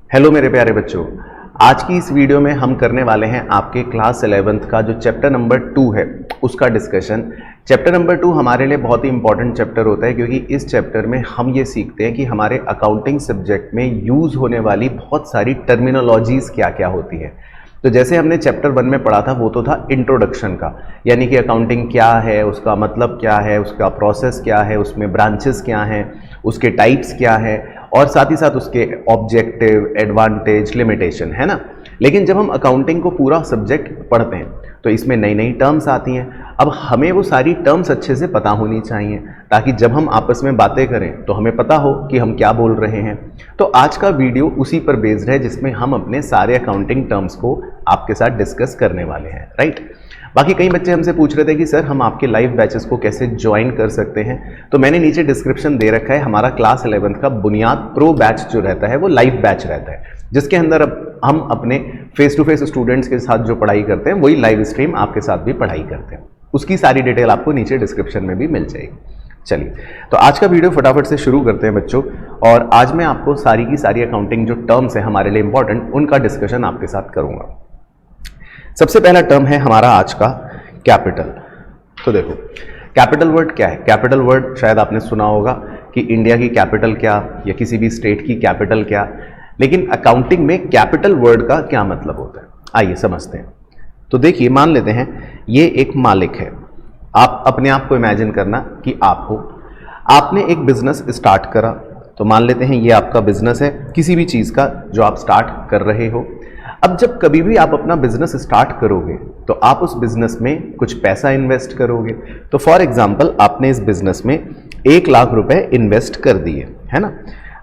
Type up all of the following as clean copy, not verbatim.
Hello मेरे प्यारे बच्चों, आज की इस वीडियो में हम करने वाले हैं आपके क्लास 11th का जो चैप्टर नंबर 2 है उसका डिस्कशन। चैप्टर नंबर 2 हमारे लिए बहुत ही इंपॉर्टेंट चैप्टर होता है क्योंकि इस चैप्टर में हम ये सीखते हैं कि हमारे अकाउंटिंग सब्जेक्ट में यूज़ होने वाली बहुत सारी टर्मिनोलॉजीज़ क्या क्या होती है। तो जैसे हमने चैप्टर 1 में पढ़ा था वो तो था इंट्रोडक्शन का, यानी कि अकाउंटिंग क्या है, उसका मतलब क्या है, उसका प्रोसेस क्या है, उसमें ब्रांचेस क्या हैं, उसके टाइप्स क्या है और साथ ही साथ उसके ऑब्जेक्टिव, एडवांटेज, लिमिटेशन, है ना। लेकिन जब हम अकाउंटिंग को पूरा सब्जेक्ट पढ़ते हैं तो इसमें नई नई टर्म्स आती हैं। अब हमें वो सारी टर्म्स अच्छे से पता होनी चाहिए ताकि जब हम आपस में बातें करें तो हमें पता हो कि हम क्या बोल रहे हैं। तो आज का वीडियो उसी पर बेस्ड है जिसमें हम अपने सारे अकाउंटिंग टर्म्स को आपके साथ डिस्कस करने वाले हैं, राइट। बाकी कई बच्चे हमसे पूछ रहे थे कि सर हम आपके लाइव बैचेस को कैसे ज्वाइन कर सकते हैं, तो मैंने नीचे डिस्क्रिप्शन दे रखा है। हमारा क्लास 11th का बुनियाद प्रो बैच जो रहता है वो लाइव बैच रहता है, जिसके अंदर अब हम अपने फेस टू फेस स्टूडेंट्स के साथ जो पढ़ाई करते हैं वही लाइव स्ट्रीम आपके साथ भी पढ़ाई करते हैं। उसकी सारी डिटेल आपको नीचे डिस्क्रिप्शन में भी मिल जाएगी। चलिए, तो आज का वीडियो फटाफट से शुरू करते हैं बच्चों। और आज मैं आपको सारी की सारी अकाउंटिंग जो टर्म्स है हमारे लिए इंपॉर्टेंट, उनका डिस्कशन आपके साथ करूंगा। सबसे पहला टर्म है हमारा आज का कैपिटल। तो देखो, कैपिटल वर्ड क्या है। कैपिटल वर्ड शायद आपने सुना होगा कि इंडिया की कैपिटल क्या या किसी भी स्टेट की कैपिटल क्या, लेकिन अकाउंटिंग में कैपिटल वर्ड का क्या मतलब होता है आइए समझते हैं। तो देखिए, मान लेते हैं ये एक मालिक है। आप अपने आप को इमेजिन करना कि आप हो, आपने एक बिजनेस स्टार्ट करा। तो मान लेते हैं ये आपका बिजनेस है किसी भी चीज़ का जो आप स्टार्ट कर रहे हो। अब जब कभी भी आप अपना बिजनेस स्टार्ट करोगे तो आप उस बिजनेस में कुछ पैसा इन्वेस्ट करोगे। तो फॉर एग्जांपल आपने इस बिजनेस में 1 लाख रुपए इन्वेस्ट कर दिए, है ना।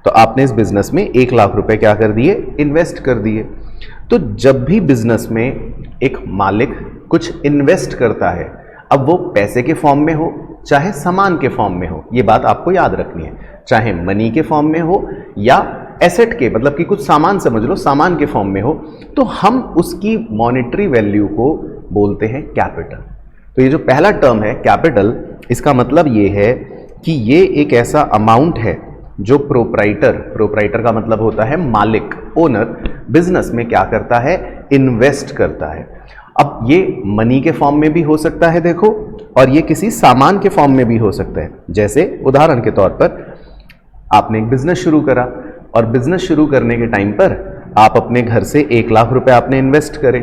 तो आपने इस बिजनेस में 1 लाख रुपए क्या कर दिए, इन्वेस्ट कर दिए। तो जब भी बिजनेस में एक मालिक कुछ इन्वेस्ट करता है, अब वो पैसे के फॉर्म में हो चाहे सामान के फॉर्म में हो, ये बात आपको याद रखनी है, चाहे मनी के फॉर्म में हो या एसेट के, मतलब कि कुछ सामान समझ लो, सामान के फॉर्म में हो, तो हम उसकी मॉनेटरी वैल्यू को बोलते हैं कैपिटल। तो ये जो पहला टर्म है कैपिटल, इसका मतलब ये है कि ये एक ऐसा अमाउंट है जो प्रोप्राइटर का मतलब होता है मालिक, ओनर, बिजनेस में क्या करता है, इन्वेस्ट करता है। अब ये मनी के फॉर्म में भी हो सकता है देखो, और ये किसी सामान के फॉर्म में भी हो सकता है। जैसे उदाहरण के तौर पर आपने एक बिजनेस शुरू करा और बिजनेस शुरू करने के टाइम पर आप अपने घर से 1 लाख रुपए आपने इन्वेस्ट करे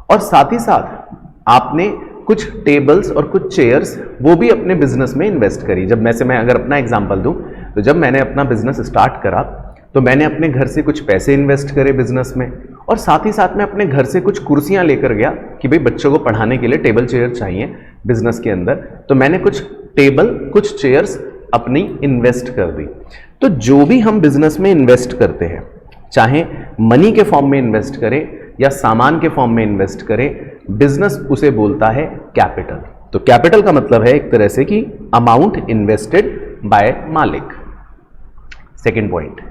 और साथ ही साथ आपने कुछ टेबल्स और कुछ चेयर्स वो भी अपने बिजनेस में इन्वेस्ट करी। जब मैं अगर अपना एग्जांपल दूं तो जब मैंने अपना बिजनेस स्टार्ट करा तो मैंने अपने घर से कुछ पैसे इन्वेस्ट करे बिजनेस में, और साथ ही साथ मैं अपने घर से कुछ कुर्सियां लेकर गया कि भाई बच्चों को पढ़ाने के लिए टेबल चेयर चाहिए बिजनेस के अंदर। तो मैंने कुछ टेबल कुछ चेयर्स अपनी इन्वेस्ट कर दी। तो जो भी हम बिजनेस में इन्वेस्ट करते हैं, चाहे मनी के फॉर्म में इन्वेस्ट करें या सामान के फॉर्म में इन्वेस्ट करें, बिजनेस उसे बोलता है कैपिटल। तो कैपिटल का मतलब है एक तरह से कि अमाउंट इन्वेस्टेड बाय मालिक। सेकंड पॉइंट,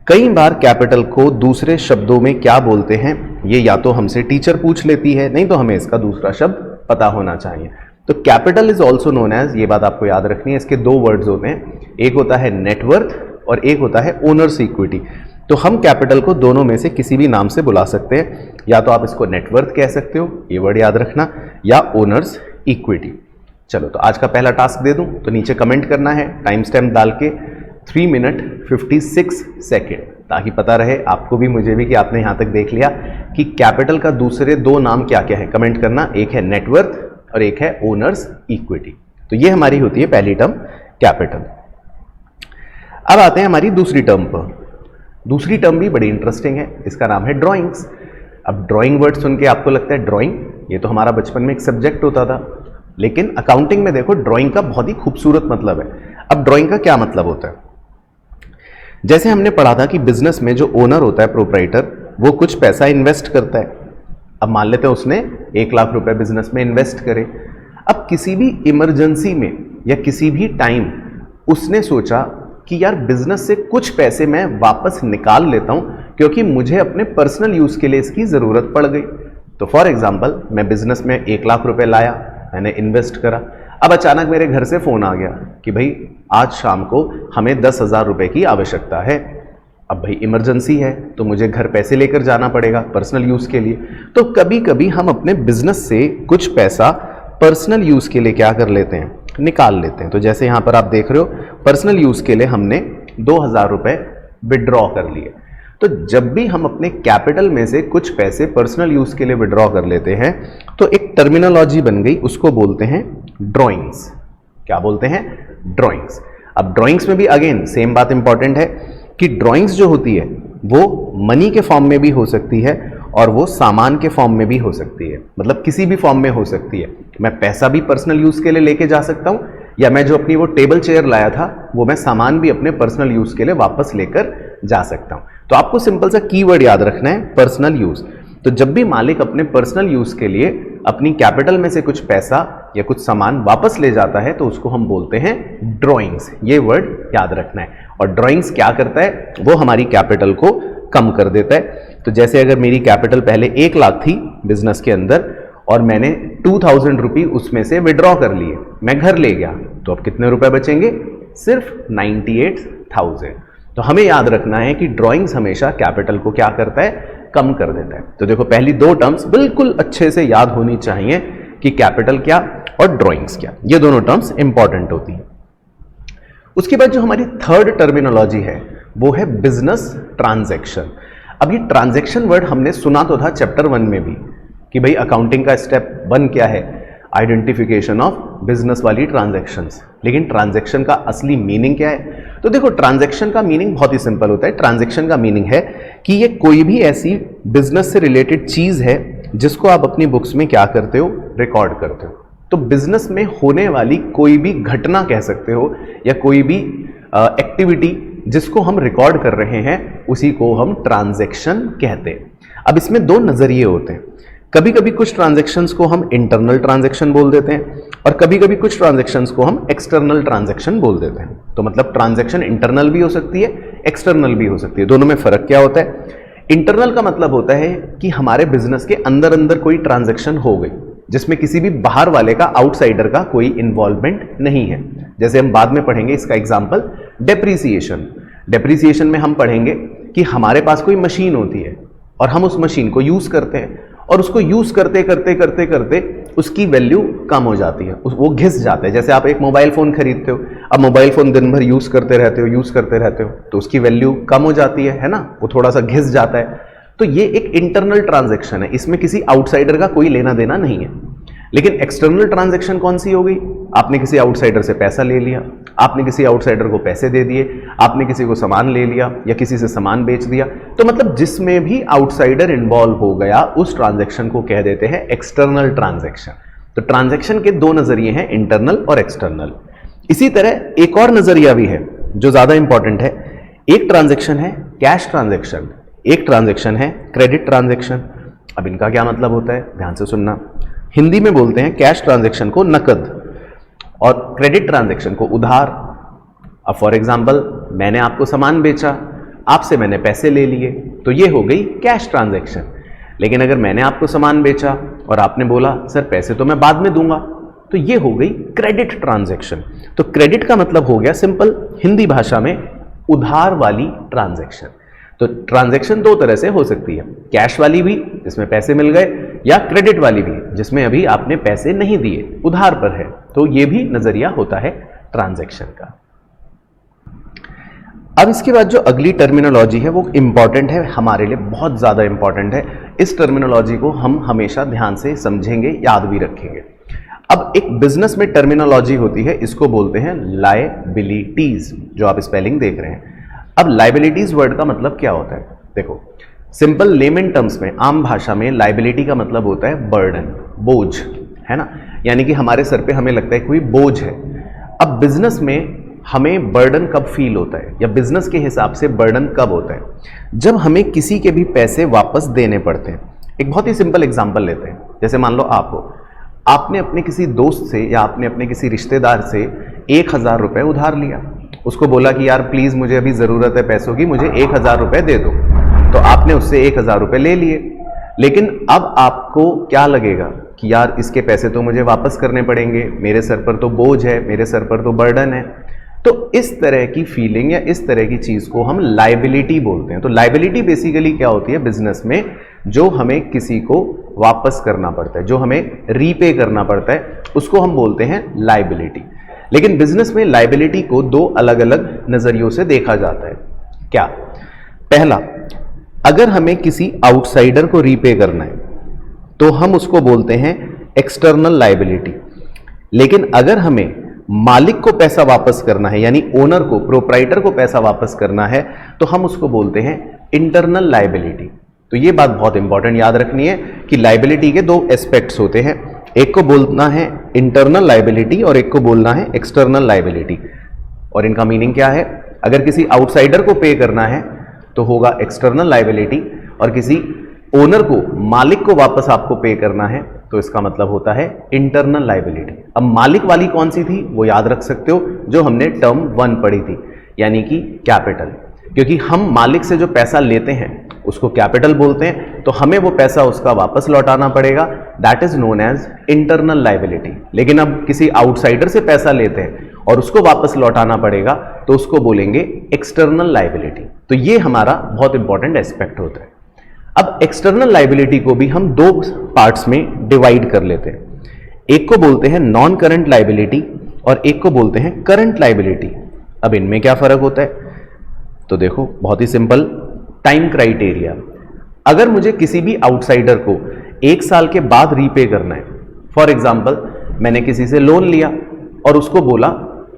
कई बार कैपिटल को दूसरे शब्दों में क्या बोलते हैं ये या तो हमसे टीचर पूछ लेती है, नहीं तो हमें इसका दूसरा शब्द पता होना चाहिए। तो capital is also known as, ये बात आपको याद रखनी है, इसके 2 वर्ड्स होते हैं, एक होता है नेटवर्थ और एक होता है ओनर्स इक्विटी। तो हम कैपिटल को दोनों में से किसी भी नाम से बुला सकते हैं, या तो आप इसको नेटवर्थ कह सकते हो, ये वर्ड याद रखना, या ओनर्स इक्विटी। चलो, तो आज का पहला टास्क दे दूं तो नीचे कमेंट करना है टाइम स्टैम्प डाल के 3 मिनट 56 सेकेंड, ताकि पता रहे आपको भी मुझे भी कि आपने यहां तक देख लिया कि कैपिटल का दूसरे 2 नाम क्या क्या है। कमेंट करना, एक है नेटवर्थ और एक है ओनर्स इक्विटी। तो ये हमारी होती है पहली टर्म कैपिटल। अब आते हैं हमारी दूसरी टर्म पर। दूसरी टर्म भी बड़ी इंटरेस्टिंग है, इसका नाम है ड्राइंग्स। अब ड्राइंग वर्ड सुन के आपको लगता है ड्राइंग, ये तो हमारा बचपन में एक सब्जेक्ट होता था, लेकिन अकाउंटिंग में देखो ड्राइंग का बहुत ही खूबसूरत मतलब है। अब ड्राइंग का क्या मतलब होता है, जैसे हमने पढ़ा था कि बिजनेस में जो ओनर होता है प्रोप्राइटर, वो कुछ पैसा इन्वेस्ट करता है। अब मान लेते हैं उसने 1 लाख रुपए बिजनेस में इन्वेस्ट करे। अब किसी भी इमरजेंसी में या किसी भी टाइम उसने सोचा कि यार बिजनेस से कुछ पैसे मैं वापस निकाल लेता हूं क्योंकि मुझे अपने पर्सनल यूज के लिए इसकी जरूरत पड़ गई। तो फॉर एग्जांपल मैं बिजनेस में 1 लाख रुपए लाया, मैंने इन्वेस्ट करा। अब अचानक मेरे घर से फोन आ गया कि भाई आज शाम को हमें 10,000 रुपए की आवश्यकता है। अब भाई इमरजेंसी है तो मुझे घर पैसे लेकर जाना पड़ेगा पर्सनल यूज़ के लिए। तो कभी कभी हम अपने बिजनेस से कुछ पैसा पर्सनल यूज़ के लिए क्या कर लेते हैं, निकाल लेते हैं। तो जैसे यहाँ पर आप देख रहे हो पर्सनल यूज़ के लिए हमने 2000 रुपये विड्रॉ कर लिए। तो जब भी हम अपने कैपिटल में से कुछ पैसे पर्सनल यूज़ के लिए विड्रॉ कर लेते हैं तो एक टर्मिनोलॉजी बन गई, उसको बोलते हैं ड्रॉइंग्स। क्या बोलते हैं? ड्रॉइंग्स। अब ड्रॉइंग्स में भी अगेन सेम बात इंपॉर्टेंट है कि ड्रॉइंग्स जो होती है वो मनी के फॉर्म में भी हो सकती है और वो सामान के फॉर्म में भी हो सकती है, मतलब किसी भी फॉर्म में हो सकती है। मैं पैसा भी पर्सनल यूज़ के लिए लेके जा सकता हूँ, या मैं जो अपनी वो टेबल चेयर लाया था वो मैं सामान भी अपने पर्सनल यूज़ के लिए वापस लेकर जा सकता हूँ। तो आपको सिंपल सा कीवर्ड याद रखना है, पर्सनल यूज़। तो जब भी मालिक अपने पर्सनल यूज़ के लिए अपनी कैपिटल में से कुछ पैसा या कुछ सामान वापस ले जाता है तो उसको हम बोलते हैं ड्रॉइंग्स। ये वर्ड याद रखना है। और ड्रॉइंग्स क्या करता है, वो हमारी कैपिटल को कम कर देता है। तो जैसे अगर मेरी कैपिटल पहले 1 लाख थी बिजनेस के अंदर और मैंने 2000 रुपये उसमें से विड्रॉ कर लिए, मैं घर ले गया, तो अब कितने रुपए बचेंगे? सिर्फ 98,000। तो हमें याद रखना है कि ड्रॉइंग्स हमेशा कैपिटल को क्या करता है? कम कर देता है। तो देखो पहली 2 टर्म्स बिल्कुल अच्छे से याद होनी चाहिए कि कैपिटल क्या और ड्रॉइंग्स क्या, ये दोनों टर्म्स इंपॉर्टेंट होती हैं। उसके बाद जो हमारी थर्ड टर्मिनोलॉजी है वो है बिजनेस ट्रांजैक्शन। अब ये ट्रांजैक्शन वर्ड हमने सुना तो था चैप्टर 1 में भी कि भाई अकाउंटिंग का स्टेप 1 क्या है? आइडेंटिफिकेशन ऑफ बिजनेस वाली ट्रांजैक्शंस। लेकिन ट्रांजैक्शन का असली मीनिंग क्या है? तो देखो ट्रांजैक्शन का मीनिंग बहुत ही सिंपल होता है। ट्रांजैक्शन का मीनिंग है कि ये कोई भी ऐसी बिजनेस से रिलेटेड चीज है जिसको आप अपनी बुक्स में क्या करते हो? रिकॉर्ड करते हो। तो बिजनेस में होने वाली कोई भी घटना कह सकते हो या कोई भी एक्टिविटी जिसको हम रिकॉर्ड कर रहे हैं उसी को हम ट्रांजैक्शन कहते हैं। अब इसमें 2 नजरिए होते हैं। कभी कभी कुछ ट्रांजैक्शंस को हम इंटरनल ट्रांजैक्शन बोल देते हैं और कभी कभी कुछ ट्रांजैक्शंस को हम एक्सटर्नल ट्रांजैक्शन बोल देते हैं। तो मतलब ट्रांजैक्शन इंटरनल भी हो सकती है, एक्सटर्नल भी हो सकती है। दोनों में फर्क क्या होता है? इंटरनल का मतलब होता है कि हमारे बिजनेस के अंदर अंदर कोई ट्रांजैक्शन हो गई जिसमें किसी भी बाहर वाले का, आउटसाइडर का कोई इन्वॉल्वमेंट नहीं है। जैसे हम बाद में पढ़ेंगे इसका एग्जाम्पल डेप्रीसिएशन। डेप्रीसिएशन में हम पढ़ेंगे कि हमारे पास कोई मशीन होती है और हम उस मशीन को यूज करते हैं और उसको यूज करते करते करते करते उसकी वैल्यू कम हो जाती है, वो घिस जाता है। जैसे आप एक मोबाइल फोन खरीदते हो, अब मोबाइल फोन दिन भर यूज करते रहते हो तो उसकी वैल्यू कम हो जाती है ना, वो थोड़ा सा घिस जाता है। तो ये एक इंटरनल ट्रांजैक्शन है, इसमें किसी आउटसाइडर का कोई लेना देना नहीं है। लेकिन एक्सटर्नल ट्रांजैक्शन कौन सी हो गई? आपने किसी आउटसाइडर से पैसा ले लिया, आपने किसी आउटसाइडर को पैसे दे दिए, आपने किसी को सामान ले लिया या किसी से सामान बेच दिया। तो मतलब जिसमें भी आउटसाइडर इन्वॉल्व हो गया उस ट्रांजैक्शन को कह देते हैं एक्सटर्नल ट्रांजैक्शन। तो ट्रांजैक्शन के 2 नजरिए हैं, इंटरनल और एक्सटर्नल। इसी तरह एक और नजरिया भी है जो ज्यादा इंपॉर्टेंट है। एक ट्रांजैक्शन है कैश ट्रांजैक्शन, एक ट्रांजैक्शन है क्रेडिट ट्रांजैक्शन। अब इनका क्या मतलब होता है, ध्यान से सुनना। हिंदी में बोलते हैं कैश ट्रांजैक्शन को नकद और क्रेडिट ट्रांजैक्शन को उधार। अब फॉर एग्जांपल मैंने आपको सामान बेचा, आपसे मैंने पैसे ले लिए, तो ये हो गई कैश ट्रांजैक्शन। लेकिन अगर मैंने आपको सामान बेचा और आपने बोला सर पैसे तो मैं बाद में दूंगा, तो ये हो गई क्रेडिट ट्रांजैक्शन। तो क्रेडिट का मतलब हो गया सिंपल हिंदी भाषा में उधार वाली ट्रांजैक्शन। तो ट्रांजैक्शन 2 तरह से हो सकती है, कैश वाली भी जिसमें पैसे मिल गए, या क्रेडिट वाली भी जिसमें अभी आपने पैसे नहीं दिए, उधार पर है। तो ये भी नजरिया होता है ट्रांजैक्शन का। अब इसके बाद जो अगली टर्मिनोलॉजी है वो इंपॉर्टेंट है, हमारे लिए बहुत ज्यादा इंपॉर्टेंट है। इस टर्मिनोलॉजी को हम हमेशा ध्यान से समझेंगे, याद भी रखेंगे। अब एक बिजनेस में टर्मिनोलॉजी होती है, इसको बोलते हैं लायबिलिटीज, जो आप स्पेलिंग देख रहे हैं। अब लायबिलिटीज वर्ड का मतलब क्या होता है? देखो सिंपल लेमन टर्म्स में, आम भाषा में लायबिलिटी का मतलब होता है बर्डन, बोझ, है ना। यानी कि हमारे सर पे हमें लगता है कोई बोझ है। अब बिजनेस में हमें बर्डन कब फील होता है या बिजनेस के हिसाब से बर्डन कब होता है? जब हमें किसी के भी पैसे वापस देने पड़ते हैं। एक बहुत ही सिंपल एग्जांपल लेते हैं, जैसे मान लो आप हो, आपने अपने किसी दोस्त से या आपने अपने किसी रिश्तेदार से 1000 रुपए उधार लिया, उसको बोला कि यार प्लीज मुझे अभी जरूरत है पैसों की, मुझे 1000 रुपए दे दो। तो आपने उससे 1000 रुपए ले लिए, लेकिन अब आपको क्या लगेगा कि यार इसके पैसे तो मुझे वापस करने पड़ेंगे, मेरे सर पर तो बोझ है, मेरे सर पर तो बर्डन है। तो इस तरह की फीलिंग या इस तरह की चीज को हम लायबिलिटी बोलते हैं। तो लायबिलिटी बेसिकली क्या होती है बिजनेस में, जो हमें किसी को वापस करना पड़ता है, जो हमें रीपे करना पड़ता है, उसको हम बोलते हैं लायबिलिटी। लेकिन बिजनेस में लायबिलिटी को दो अलग अलग नजरियों से देखा जाता है। क्या? पहला, अगर हमें किसी आउटसाइडर को रीपे करना है तो हम उसको बोलते हैं एक्सटर्नल लायबिलिटी। लेकिन अगर हमें मालिक को पैसा वापस करना है, यानी ओनर को, प्रोप्राइटर को पैसा वापस करना है, तो हम उसको बोलते हैं इंटरनल लायबिलिटी। तो ये बात बहुत इंपॉर्टेंट याद रखनी है कि लायबिलिटी के दो एस्पेक्ट्स होते हैं, एक को बोलना है इंटरनल लायबिलिटी और एक को बोलना है एक्सटर्नल लायबिलिटी। और इनका मीनिंग क्या है? अगर किसी आउटसाइडर को पे करना है तो होगा एक्सटर्नल लायबिलिटी, और किसी ओनर को, मालिक को वापस आपको पे करना है तो इसका मतलब होता है इंटरनल लायबिलिटी। अब मालिक वाली कौन सी थी वो याद रख सकते हो, जो हमने टर्म 1 पढ़ी थी, यानी कि कैपिटल। क्योंकि हम मालिक से जो पैसा लेते हैं उसको कैपिटल बोलते हैं, तो हमें वो पैसा उसका वापस लौटाना पड़ेगा, that is known as internal liability. लेकिन अब किसी आउटसाइडर से पैसा लेते हैं और उसको वापस लौटाना पड़ेगा तो उसको बोलेंगे एक्सटर्नल लायबिलिटी। तो ये हमारा बहुत इंपॉर्टेंट एस्पेक्ट होता है। अब एक्सटर्नल लायबिलिटी को भी हम दो पार्ट्स में डिवाइड कर लेते हैं, एक को बोलते हैं नॉन करंट लायबिलिटी और एक को बोलते हैं करंट लायबिलिटी। अब इनमें क्या फर्क होता है? तो देखो, बहुत ही सिंपल, टाइम क्राइटेरिया। अगर मुझे किसी भी आउटसाइडर को 1 साल के बाद रीपे करना है, फॉर एग्जाम्पल मैंने किसी से लोन लिया और उसको बोला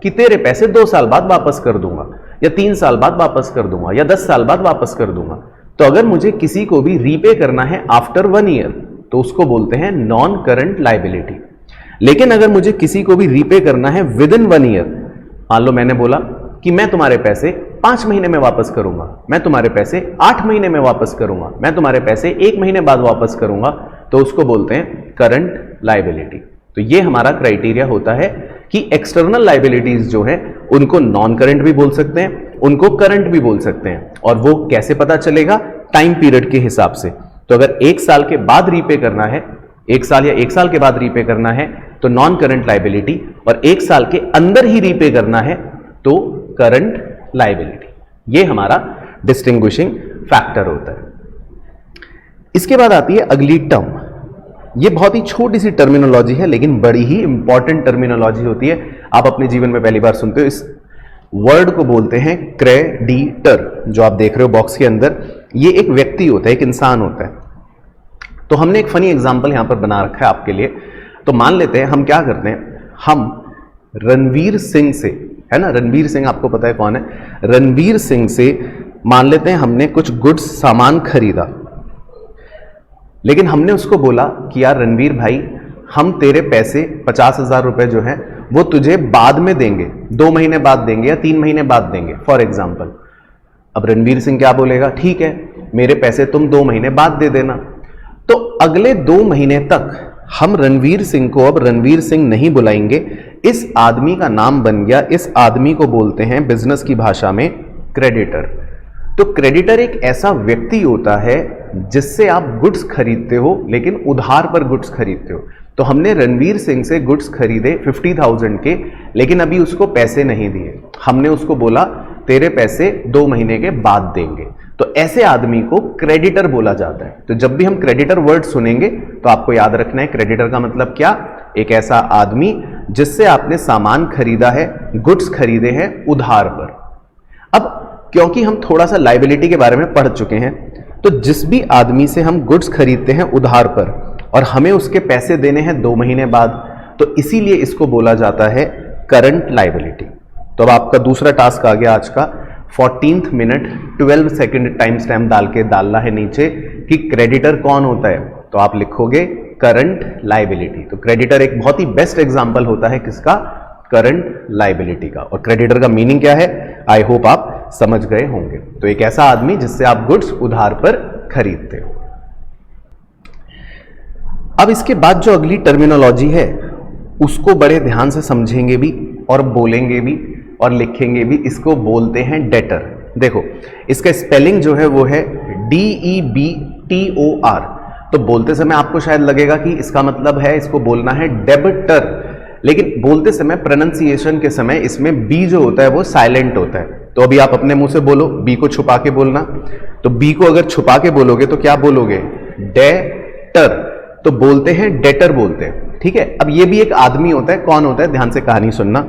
कि तेरे पैसे 2 साल बाद वापस कर दूंगा, या 3 साल बाद वापस कर दूंगा, या 10 साल बाद वापस कर दूंगा, तो अगर मुझे किसी को भी रीपे करना है आफ्टर 1 ईयर तो उसको बोलते हैं नॉन करंट लायबिलिटी। लेकिन अगर मुझे किसी को भी रीपे करना है विद इन 1 ईयर, मान लो मैंने बोला कि मैं तुम्हारे पैसे 5 महीने में वापस करूंगा, मैं तुम्हारे पैसे 8 महीने में वापस करूंगा, मैं तुम्हारे पैसे 1 महीने बाद वापस करूंगा, तो उसको बोलते हैं करंट लायबिलिटी। तो ये हमारा क्राइटेरिया होता है कि एक्सटर्नल लायबिलिटीज जो है उनको नॉन करंट भी बोल सकते हैं, उनको करंट भी बोल सकते हैं। और वो कैसे पता चलेगा? टाइम पीरियड के हिसाब से। तो अगर 1 साल के बाद रीपे करना है, 1 साल या 1 साल के बाद रीपे करना है तो नॉन करंट लायबिलिटी, और 1 साल के अंदर ही रीपे करना है तो करंट लायबिलिटी। ये हमारा डिस्टिंग्विशिंग फैक्टर होता है। इसके बाद आती है अगली टर्म। ये बहुत ही छोटी सी टर्मिनोलॉजी है लेकिन बड़ी ही इंपॉर्टेंट टर्मिनोलॉजी होती है, आप अपने जीवन में पहली बार सुनते हो। इस वर्ड को बोलते हैं क्रेडिटर। जो आप देख रहे हो बॉक्स के अंदर, ये एक व्यक्ति होता है, एक इंसान होता है। तो हमने एक फनी एग्जांपल यहां पर बना रखा है आपके लिए। तो मान लेते हैं हम क्या करते हैं, हम रणवीर सिंह से, है ना, रणवीर सिंह आपको पता है कौन है, रणवीर सिंह से मान लेते हैं हमने कुछ गुड्स, सामान खरीदा, लेकिन हमने उसको बोला कि यार रणवीर भाई, हम तेरे पैसे 50,000 रुपए जो है वो तुझे बाद में देंगे, 2 महीने बाद देंगे या 3 महीने बाद देंगे, फॉर एग्जाम्पल। अब रणवीर सिंह क्या बोलेगा? ठीक है, मेरे पैसे तुम 2 महीने बाद दे देना। तो अगले 2 महीने तक हम रणवीर सिंह को अब रणवीर सिंह नहीं बुलाएंगे, इस आदमी का नाम बन गया, इस आदमी को बोलते हैं बिजनेस की भाषा में क्रेडिटर। तो क्रेडिटर एक ऐसा व्यक्ति होता है जिससे आप गुड्स खरीदते हो, लेकिन उधार पर गुड्स खरीदते हो। तो हमने रणवीर सिंह से गुड्स खरीदे 50,000 के, लेकिन अभी उसको पैसे नहीं दिए। हमने उसको बोला तेरे पैसे 2 महीने के बाद देंगे। तो ऐसे आदमी को क्रेडिटर बोला जाता है। तो जब भी हम क्रेडिटर वर्ड सुनेंगे तो आपको याद रखना है क्रेडिटर का मतलब क्या? एक ऐसा आदमी जिससे आपने सामान खरीदा है, गुड्स खरीदे हैं उधार पर। अब क्योंकि हम थोड़ा सा लायबिलिटी के बारे में पढ़ चुके हैं, तो जिस भी आदमी से हम गुड्स खरीदते हैं उधार पर और हमें उसके पैसे देने हैं 2 महीने बाद, तो इसीलिए इसको बोला जाता है करंट लायबिलिटी। तो अब आपका दूसरा टास्क आ गया आज का, 14th minute 12 second time stamp डाल के डालना है नीचे कि क्रेडिटर कौन होता है। तो आप लिखोगे करंट लायबिलिटी। तो क्रेडिटर एक बहुत ही बेस्ट एग्जांपल होता है किसका? करंट लायबिलिटी का। और क्रेडिटर का मीनिंग क्या है? आई होप आप समझ गए होंगे। तो एक ऐसा आदमी जिससे आप गुड्स उधार पर खरीदते हो। अब इसके बाद जो अगली टर्मिनोलॉजी है उसको बड़े ध्यान से समझेंगे भी और बोलेंगे भी और लिखेंगे भी। इसको बोलते हैं डेटर। देखो इसका स्पेलिंग जो है वो है DEBTOR। तो बोलते समय आपको शायद लगेगा कि इसका मतलब है इसको बोलना है डेबिटर, लेकिन बोलते समय प्रोनाउंसिएशन के समय इसमें बी जो होता है वो साइलेंट होता है। तो अभी आप अपने मुंह से बोलो, बी को छुपा के बोलना। तो बी को अगर छुपा के बोलोगे तो क्या बोलोगे? डेटर। तो बोलते हैं डेटर बोलते हैं, ठीक है। अब ये भी एक आदमी होता है, कौन होता है? ध्यान से कहानी सुनना।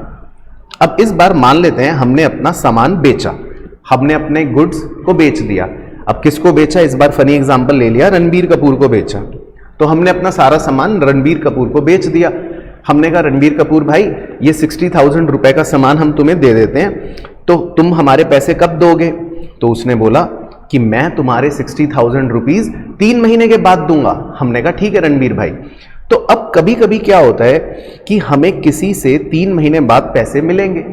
अब इस बार मान लेते हैं हमने अपना सामान बेचा, हमने अपने गुड्स को बेच दिया। अब किसको बेचा? इस बार फनी एग्जांपल ले लिया, रणबीर कपूर को बेचा। तो हमने अपना सारा सामान रणबीर कपूर को बेच दिया। हमने कहा रणबीर कपूर भाई ये 60,000 रुपए का सामान हम तुम्हें दे देते हैं, तो तुम हमारे पैसे कब दोगे? तो उसने बोला कि मैं तुम्हारे 60,000 रुपीज 3 महीने के बाद दूंगा। हमने कहा ठीक है रणबीर भाई। तो अब कभी कभी क्या होता है कि हमें किसी से 3 महीने बाद पैसे मिलेंगे।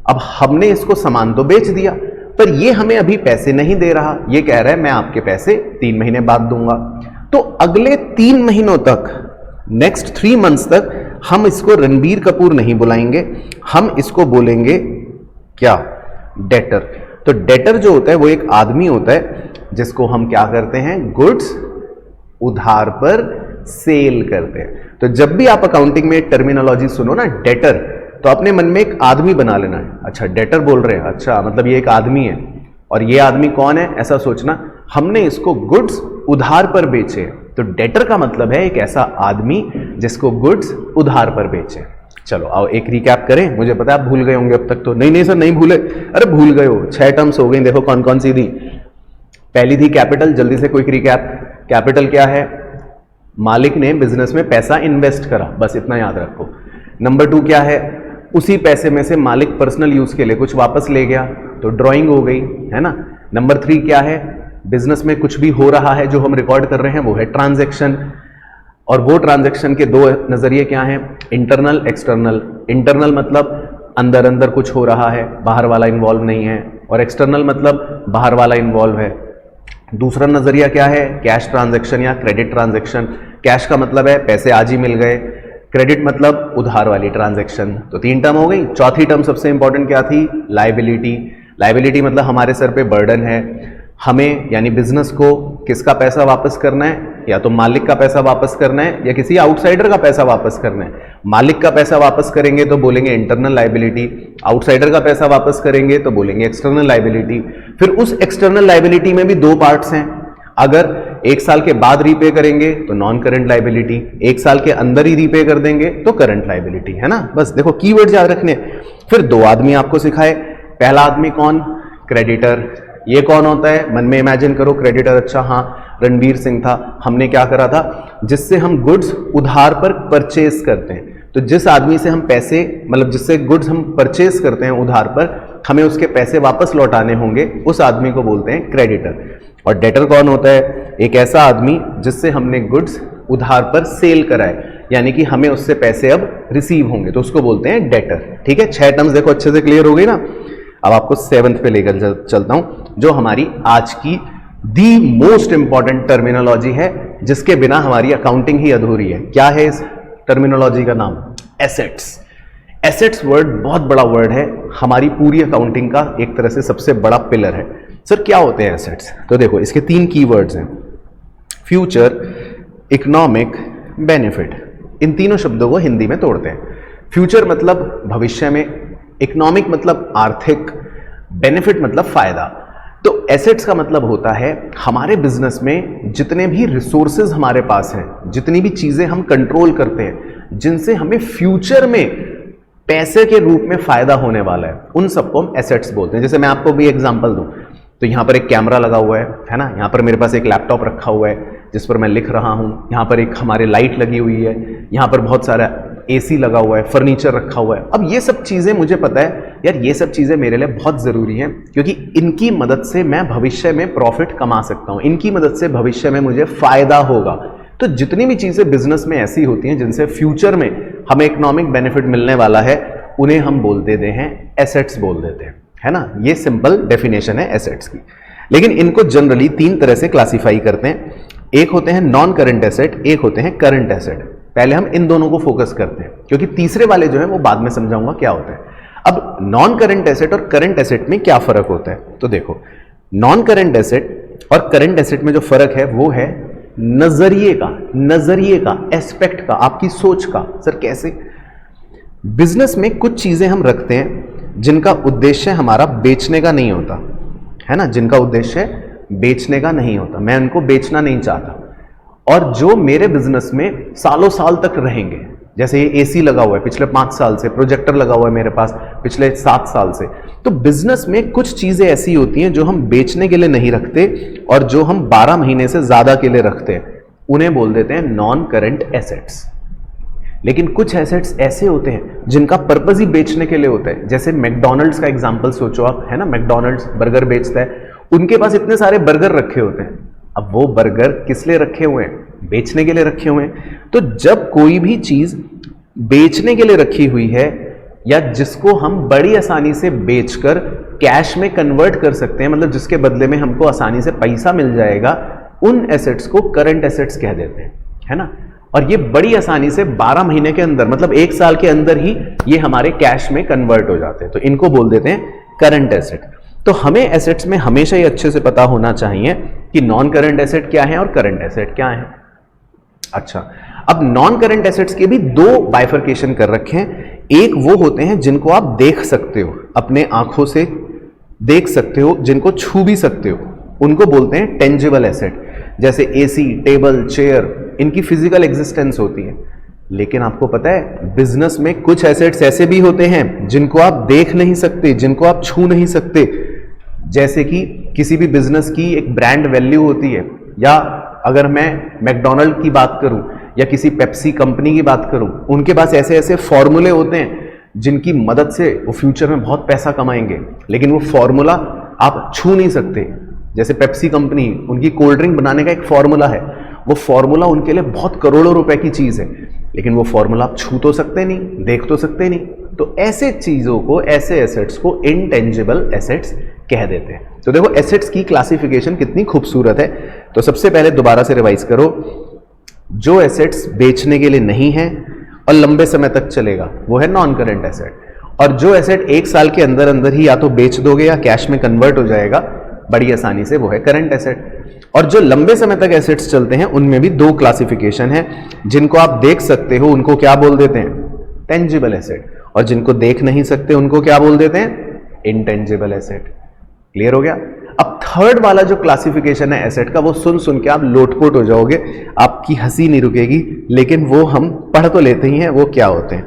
अब हमने इसको सामान तो बेच दिया, पर ये हमें अभी पैसे नहीं दे रहा। ये कह रहा है मैं आपके पैसे 3 महीने बाद दूंगा। तो अगले 3 महीनों तक, नेक्स्ट 3 मंथ्स तक हम इसको रणबीर कपूर नहीं बुलाएंगे, हम इसको बोलेंगे क्या? डेटर। तो डेटर जो होता है वो एक आदमी होता है जिसको हम क्या करते हैं? गुड्स उधार पर सेल करते हैं। तो जब भी आप अकाउंटिंग में टर्मिनोलॉजी सुनो ना डेटर, तो अपने मन में एक आदमी बना लेना है। अच्छा डेटर बोल रहे हैं, अच्छा मतलब ये एक आदमी है, और ये आदमी कौन है ऐसा सोचना। हमने इसको गुड्स उधार पर बेचे, तो डेटर का मतलब है एक ऐसा आदमी जिसको गुड्स उधार पर बेचे। चलो आओ एक रिकैप करें। मुझे पता है आप भूल गए होंगे अब तक तो। नहीं सर नहीं भूले। अरे भूल गए हो, 6 टर्म्स हो गई। देखो कौन कौन सी थी। पहली थी कैपिटल, जल्दी से क्विक रिकैप। कैपिटल क्या है? मालिक ने बिजनेस में पैसा इन्वेस्ट करा, बस इतना याद रखो। नंबर 2 क्या है? उसी पैसे में से मालिक पर्सनल यूज के लिए कुछ वापस ले गया, तो ड्राइंग हो गई, है ना। नंबर 3 क्या है? बिजनेस में कुछ भी हो रहा है जो हम रिकॉर्ड कर रहे हैं वो है ट्रांजैक्शन। और वो ट्रांजैक्शन के 2 नजरिए क्या हैं? Internal, external. इंटरनल मतलब अंदर अंदर कुछ हो रहा है, बाहर वाला इन्वॉल्व नहीं है, और एक्सटर्नल मतलब बाहर वाला इन्वॉल्व है। दूसरा नजरिया क्या है? कैश ट्रांजैक्शन या क्रेडिट ट्रांजैक्शन। कैश का मतलब है पैसे आज ही मिल गए, क्रेडिट मतलब उधार वाली ट्रांजैक्शन। तो 3 टर्म हो गई। चौथी टर्म सबसे इंपॉर्टेंट क्या थी? लायबिलिटी। लायबिलिटी मतलब हमारे सर पे बर्डन है, हमें यानी बिजनेस को किसका पैसा वापस करना है? या तो मालिक का पैसा वापस करना है या किसी आउटसाइडर का पैसा वापस करना है। मालिक का पैसा वापस करेंगे तो बोलेंगे इंटरनल लायबिलिटी, आउटसाइडर का पैसा वापस करेंगे तो बोलेंगे एक्सटर्नल लायबिलिटी। फिर उस एक्सटर्नल लायबिलिटी में भी 2 पार्ट्स हैं। अगर 1 साल के बाद रीपे करेंगे तो नॉन करंट लायबिलिटी, 1 साल के अंदर ही रीपे कर देंगे तो करंट लायबिलिटी, है ना। बस देखो कीवर्ड याद रखने। फिर 2 आदमी आपको सिखाए। पहला आदमी कौन? क्रेडिटर। ये कौन होता है? मन में इमेजिन करो क्रेडिटर। अच्छा हाँ रणबीर सिंह था। हमने क्या करा था? जिससे हम गुड्स उधार पर परचेज करते हैं, तो जिस आदमी से हम पैसे मतलब जिससे गुड्स हम परचेज करते हैं उधार पर, हमें उसके पैसे वापस लौटाने होंगे, उस आदमी को बोलते हैं क्रेडिटर। और डेटर कौन होता है? एक ऐसा आदमी जिससे हमने गुड्स उधार पर सेल कराए, यानी कि हमें उससे पैसे अब रिसीव होंगे, तो उसको बोलते हैं डेटर। ठीक है, 6 टर्म्स देखो अच्छे से क्लियर हो गई ना। अब आपको 7th पे लेकर चलता हूं, जो हमारी आज की दी मोस्ट इंपॉर्टेंट टर्मिनोलॉजी है, जिसके बिना हमारी अकाउंटिंग ही अधूरी है। क्या है इस टर्मिनोलॉजी का नाम? एसेट्स। एसेट्स वर्ड बहुत बड़ा वर्ड है, हमारी पूरी अकाउंटिंग का एक तरह से सबसे बड़ा पिलर है। सर क्या होते हैं एसेट्स? तो देखो इसके 3 कीवर्ड्स हैं, फ्यूचर, इकोनॉमिक, बेनिफिट। इन तीनों शब्दों को हिंदी में तोड़ते हैं। फ्यूचर मतलब भविष्य में, इकोनॉमिक मतलब आर्थिक, बेनिफिट मतलब फायदा। तो एसेट्स का मतलब होता है हमारे बिजनेस में जितने भी रिसोर्सेज हमारे पास हैं, जितनी भी चीजें हम कंट्रोल करते हैं, जिनसे हमें फ्यूचर में पैसे के रूप में फायदा होने वाला है, उन सबको हम एसेट्स बोलते हैं। जैसे मैं आपको भी एग्जांपल दूं, तो यहां पर एक कैमरा लगा हुआ है ना, यहां पर मेरे पास एक लैपटॉप रखा हुआ है जिस पर मैं लिख रहा हूं, यहां पर एक हमारे लाइट लगी हुई है, यहां पर बहुत सारा एसी लगा हुआ है, फर्नीचर रखा हुआ है। अब ये सब चीजें मुझे पता है यार, ये सब चीजें मेरे लिए बहुत जरूरी हैं, क्योंकि इनकी मदद से मैं भविष्य में प्रॉफिट कमा सकता हूं, इनकी मदद से भविष्य में मुझे फायदा होगा। तो जितनी भी चीजें बिजनेस में ऐसी होती हैं जिनसे फ्यूचर में हमें इकोनॉमिक बेनिफिट मिलने वाला है, उन्हें हम बोल देते हैं एसेट्स बोल देते हैं, है ना। ये सिंपल डेफिनेशन है एसेट्स की। लेकिन इनको जनरली 3 तरह से क्लासिफाई करते हैं। एक होते हैं नॉन करंट एसेट, एक होते हैं करंट एसेट। पहले हम इन दोनों को फोकस करते हैं, क्योंकि तीसरे वाले जो है वो बाद में समझाऊंगा क्या होता है। अब नॉन करंट एसेट और करंट एसेट में क्या फर्क होता है? तो देखो, नॉन करंट एसेट और करंट एसेट में जो फर्क है वो है नजरिए का, एस्पेक्ट का, आपकी सोच का। सर कैसे? बिजनेस में कुछ चीजें हम रखते हैं जिनका उद्देश्य हमारा बेचने का नहीं होता, है ना, जिनका उद्देश्य बेचने का नहीं होता, मैं उनको बेचना नहीं चाहता, और जो मेरे बिजनेस में सालों साल तक रहेंगे। जैसे ये एसी लगा हुआ है पिछले 5 साल से, प्रोजेक्टर लगा हुआ है मेरे पास पिछले 7 साल से। तो बिजनेस में कुछ चीजें ऐसी होती हैं जो हम बेचने के लिए नहीं रखते और जो हम 12 महीने से ज्यादा के लिए रखते हैं, उन्हें बोल देते हैं नॉन करंट एसेट्स। लेकिन कुछ एसेट्स ऐसे होते हैं जिनका पर्पस ही बेचने के लिए होता है। जैसे मैकडॉनल्ड्स का एग्जांपल सोचो आप, है ना, मैकडॉनल्ड्स बर्गर बेचता है, उनके पास इतने सारे बर्गर रखे होते हैं। अब वो बर्गर किस लिए रखे हुए हैं? बेचने के लिए रखे हुए हैं। तो जब कोई भी चीज बेचने के लिए रखी हुई है या जिसको हम बड़ी आसानी से बेचकर कैश में कन्वर्ट कर सकते हैं, मतलब जिसके बदले में हमको आसानी से पैसा मिल जाएगा, उन एसेट्स को करंट एसेट्स कह देते हैं, है ना। और ये बड़ी आसानी से 12 महीने के अंदर, मतलब 1 साल के अंदर ही ये हमारे कैश में कन्वर्ट हो जाते हैं, तो इनको बोल देते हैं करंट एसेट। तो हमें एसेट्स में हमेशा ही अच्छे से पता होना चाहिए कि नॉन करंट एसेट क्या है और करंट एसेट क्या है। अच्छा, अब नॉन करंट एसेट्स के भी 2 बाइफर्केशन कर रखे हैं। एक वो होते हैं जिनको आप देख सकते हो, अपने आंखों से देख सकते हो, जिनको छू भी सकते हो, उनको बोलते हैं टेंजिबल एसेट। जैसे एसी, टेबल, चेयर, इनकी फिजिकल एग्जिस्टेंस होती है। लेकिन आपको पता है बिजनेस में कुछ एसेट्स ऐसे भी होते हैं जिनको आप देख नहीं सकते, जिनको आप छू नहीं सकते। जैसे कि किसी भी बिजनेस की एक ब्रांड वैल्यू होती है, या अगर मैं मैकडॉनल्ड की बात करूं या किसी पेप्सी कंपनी की बात करूं, उनके पास ऐसे ऐसे फॉर्मूले होते हैं जिनकी मदद से वो फ्यूचर में बहुत पैसा कमाएंगे, लेकिन वो फॉर्मूला आप छू नहीं सकते। जैसे पेप्सी कंपनी, उनकी कोल्ड ड्रिंक बनाने का एक फॉर्मूला है, वो फॉर्मूला उनके लिए बहुत करोड़ों रुपए की चीज है, लेकिन वो फॉर्मूला आप छू तो सकते नहीं, देख तो सकते नहीं। तो ऐसे चीजों को, ऐसे एसेट्स को इनटेंजिबल एसेट्स कह देते हैं। तो देखो एसेट्स की क्लासिफिकेशन कितनी खूबसूरत है। तो सबसे पहले दोबारा से रिवाइज करो, जो एसेट्स बेचने के लिए नहीं है और लंबे समय तक चलेगा वो है नॉन करंट एसेट, और जो एसेट 1 साल के अंदर अंदर ही या तो बेच दोगे या कैश में कन्वर्ट हो जाएगा बड़ी आसानी से, वो है करंट एसेट। और जो लंबे समय तक एसेट्स चलते हैं उनमें भी 2 क्लासिफिकेशन है। जिनको आप देख सकते हो उनको क्या बोल देते हैं? Tangible asset. और जिनको देख नहीं सकते उनको क्या बोल देते हैं? Intangible asset. क्लियर हो गया? अब थर्ड वाला जो क्लासिफिकेशन है एसेट का, वो सुन सुन के आप लोटपोट हो जाओगे, आपकी हंसी नहीं रुकेगी, लेकिन वो हम पढ़ तो लेते ही हैं। वो क्या होते हैं?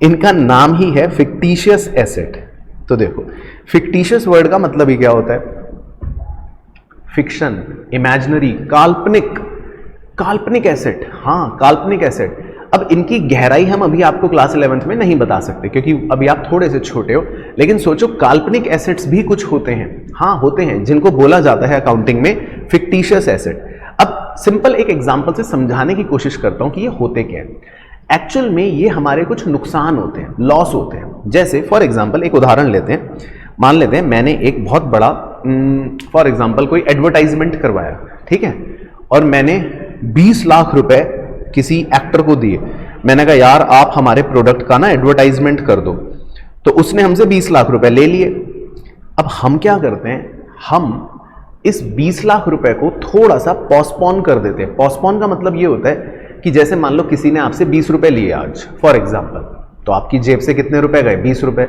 इनका नाम ही है फिक्टिशियस एसेट। तो देखो फिक्टिशियस वर्ड का मतलब ही क्या होता है? फिक्शन, इमेजिनरी, काल्पनिक, काल्पनिक एसेट। हाँ, काल्पनिक एसेट। अब इनकी गहराई हम अभी आपको क्लास 11th में नहीं बता सकते क्योंकि अभी आप थोड़े से छोटे हो, लेकिन सोचो काल्पनिक एसेट्स भी कुछ होते हैं। हाँ होते हैं, जिनको बोला जाता है अकाउंटिंग में फिक्टिशियस एसेट। अब सिंपल एक एग्जांपल से समझाने की कोशिश करता हूं कि ये होते क्या है। एक्चुअल में ये हमारे कुछ नुकसान होते हैं, लॉस होते हैं। जैसे फॉर एग्जाम्पल एक उदाहरण लेते हैं, मान लेते हैं मैंने एक बहुत बड़ा फॉर एग्जाम्पल कोई एडवर्टाइजमेंट करवाया, ठीक है, और मैंने 20 लाख रुपए किसी एक्टर को दिए। मैंने कहा यार आप हमारे प्रोडक्ट का ना एडवर्टाइजमेंट कर दो, तो उसने हमसे 20 लाख रुपए ले लिए। अब हम क्या करते हैं, हम इस 20 लाख रुपए को थोड़ा सा पोस्टपोन कर देते हैं। पोस्टपोन का मतलब ये होता है कि जैसे मान लो किसी ने आपसे 20 रुपए लिए आज फॉर एग्जाम्पल, तो आपकी जेब से कितने रुपए गए? 20 रुपए।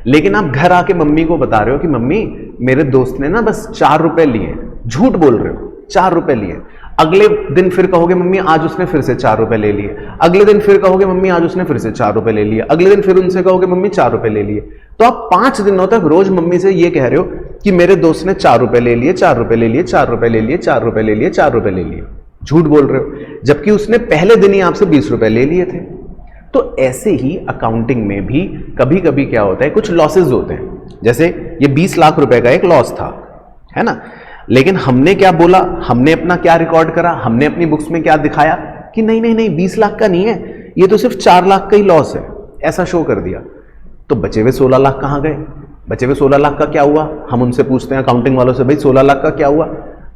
लेकिन आप घर आके मम्मी को बता रहे हो कि मम्मी मेरे दोस्त ने ना बस 4 रुपए लिए। झूठ बोल रहे हो, 4 रुपए लिए। अगले दिन फिर कहोगे मम्मी आज उसने फिर से 4 रुपए ले लिए। अगले दिन फिर कहोगे मम्मी आज उसने फिर से 4 रुपए ले लिए। अगले दिन फिर उनसे कहोगे मम्मी 4 रुपए ले लिए। तो आप 5 दिनों तक रोज मम्मी से ये कह रहे हो कि मेरे दोस्त ने 4 रुपए ले लिए, 4 रुपए ले लिए, 4 रुपए ले लिए, 4 रुपए ले लिए, 4 रुपए ले लिए। झूठ बोल रहे हो, जबकि उसने पहले दिन ही आपसे 20 रुपए ले लिए थे। तो ऐसे ही अकाउंटिंग में भी कभी कभी क्या होता है, कुछ लॉसेज होते हैं। जैसे ये 20 लाख रुपए का एक लॉस था, है ना, लेकिन हमने क्या बोला, हमने अपना क्या रिकॉर्ड करा, हमने अपनी बुक्स में क्या दिखाया कि नहीं नहीं नहीं 20 लाख का नहीं है, ये तो सिर्फ 4 लाख का ही लॉस है, ऐसा शो कर दिया। तो बचे हुए 16 लाख कहां गए? बचे हुए 16 लाख का क्या हुआ? हम उनसे पूछते हैं अकाउंटिंग वालों से, भाई 16 लाख का क्या हुआ?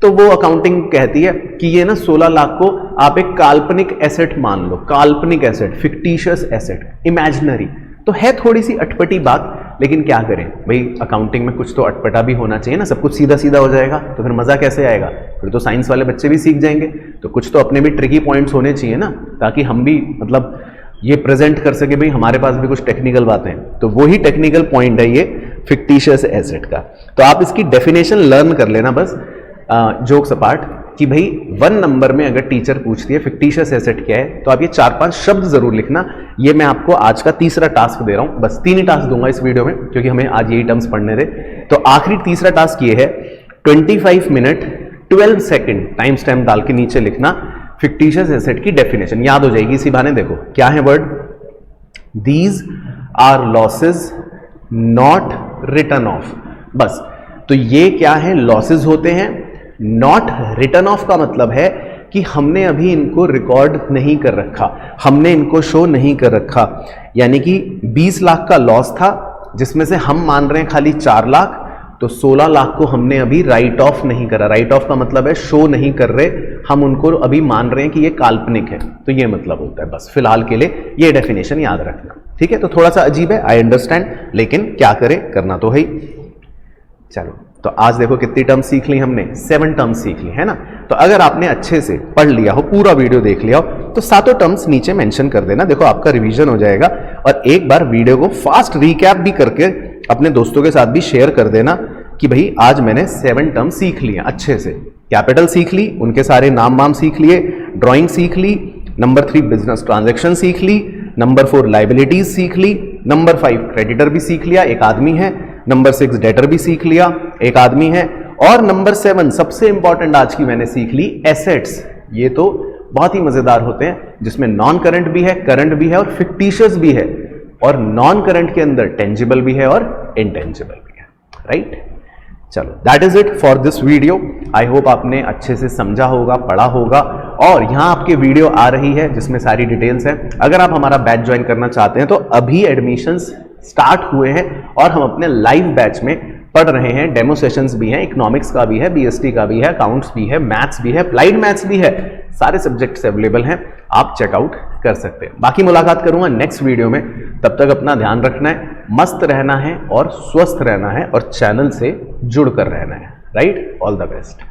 तो वो अकाउंटिंग कहती है कि ये ना 16 लाख को आप एक काल्पनिक एसेट मान लो। काल्पनिक एसेट, फिक्टिशियस एसेट, इमेजिनरी। तो है थोड़ी सी अटपटी बात, लेकिन क्या करें भाई, अकाउंटिंग में कुछ तो अटपटा भी होना चाहिए ना। सब कुछ सीधा सीधा हो जाएगा तो फिर मजा कैसे आएगा? फिर तो साइंस वाले बच्चे भी सीख जाएंगे। तो कुछ तो अपने भी ट्रिकी पॉइंट्स होने चाहिए ना, ताकि हम भी मतलब ये प्रेजेंट कर सके भाई हमारे पास भी कुछ टेक्निकल बातें हैं, तो वही टेक्निकल पॉइंट है ये फिक्टिशियस एसेट का। तो आप इसकी डेफिनेशन लर्न कर लेना बस, जोक्स अपार्ट, कि भाई 1 नंबर में अगर टीचर पूछती है फिक्टिशियस एसेट क्या है, तो आप ये 4-5 शब्द जरूर लिखना। ये मैं आपको आज का तीसरा टास्क दे रहा हूं, बस 3 ही टास्क दूंगा इस वीडियो में क्योंकि हमें आज यही टर्म्स पढ़ने थे। तो आखिरी तीसरा टास्क ये है, 25 मिनट 12 सेकेंड टाइम स्टैम्प डाल के नीचे लिखना फिक्टिशियस एसेट की डेफिनेशन, याद हो जाएगी इसी बहाने। देखो क्या है word, these R losses not return of, बस। तो ये क्या है, लॉसेस होते हैं, नॉट रिटर्न ऑफ का मतलब है कि हमने अभी इनको रिकॉर्ड नहीं कर रखा, हमने इनको शो नहीं कर रखा। यानी कि 20 लाख का लॉस था जिसमें से हम मान रहे हैं खाली 4 लाख, तो 16 लाख को हमने अभी राइट ऑफ नहीं करा। राइट ऑफ का मतलब है शो नहीं कर रहे, हम उनको अभी मान रहे हैं कि ये काल्पनिक है, तो ये मतलब होता है। बस फिलहाल के लिए ये डेफिनेशन याद रखना, ठीक है। तो थोड़ा सा अजीब है, आई अंडरस्टैंड, लेकिन क्या करें, करना तो है ही। चलो, तो आज देखो कितनी टर्म्स सीख ली हमने, 7 टर्म्स सीख ली है ना। तो अगर आपने अच्छे से पढ़ लिया हो, पूरा वीडियो देख लिया हो, तो 7 टर्म्स नीचे मेंशन कर देना, देखो आपका रिवीजन हो जाएगा। और एक बार वीडियो को फास्ट रिकैप भी करके अपने दोस्तों के साथ भी शेयर कर देना कि भाई आज मैंने 7 टर्म्स सीख लिए अच्छे से। कैपिटल सीख ली, उनके सारे नाम वाम सीख लिए, ड्राइंग सीख ली, नंबर 3 बिजनेस ट्रांजैक्शन सीख ली, नंबर 4 लाइबिलिटीज सीख ली, नंबर 5 क्रेडिटर भी सीख लिया, एक आदमी है, नंबर 6 डेटर भी सीख लिया, एक आदमी है, और नंबर 7 सबसे इंपॉर्टेंट आज की मैंने सीख ली, एसेट्स। ये तो बहुत ही मजेदार होते हैं, जिसमें नॉन करंट भी है, करंट भी है और फिक्टिशियस भी है, और नॉन करंट के अंदर टेंजिबल भी है और इनटेंजिबल भी है, राइट। चलो, that is it for this video. I hope आपने अच्छे से समझा होगा, पढ़ा होगा, और यहां आपके वीडियो आ रही है जिसमें सारी डिटेल्स है। अगर आप हमारा बैच ज्वाइन करना चाहते हैं तो अभी एडमिशंस स्टार्ट हुए हैं और हम अपने लाइव बैच में पढ़ रहे हैं। डेमो सेशंस भी हैं, इकोनॉमिक्स का भी है, बीएसटी का भी है, अकाउंट्स भी है, मैथ्स भी है, अप्लाइड मैथ्स भी है, सारे सब्जेक्ट्स अवेलेबल हैं, आप चेकआउट कर सकते हैं। बाकी मुलाकात करूंगा नेक्स्ट वीडियो में, तब तक अपना ध्यान रखना है, मस्त रहना है और स्वस्थ रहना है और चैनल से जुड़ कर रहना है, राइट। All the best.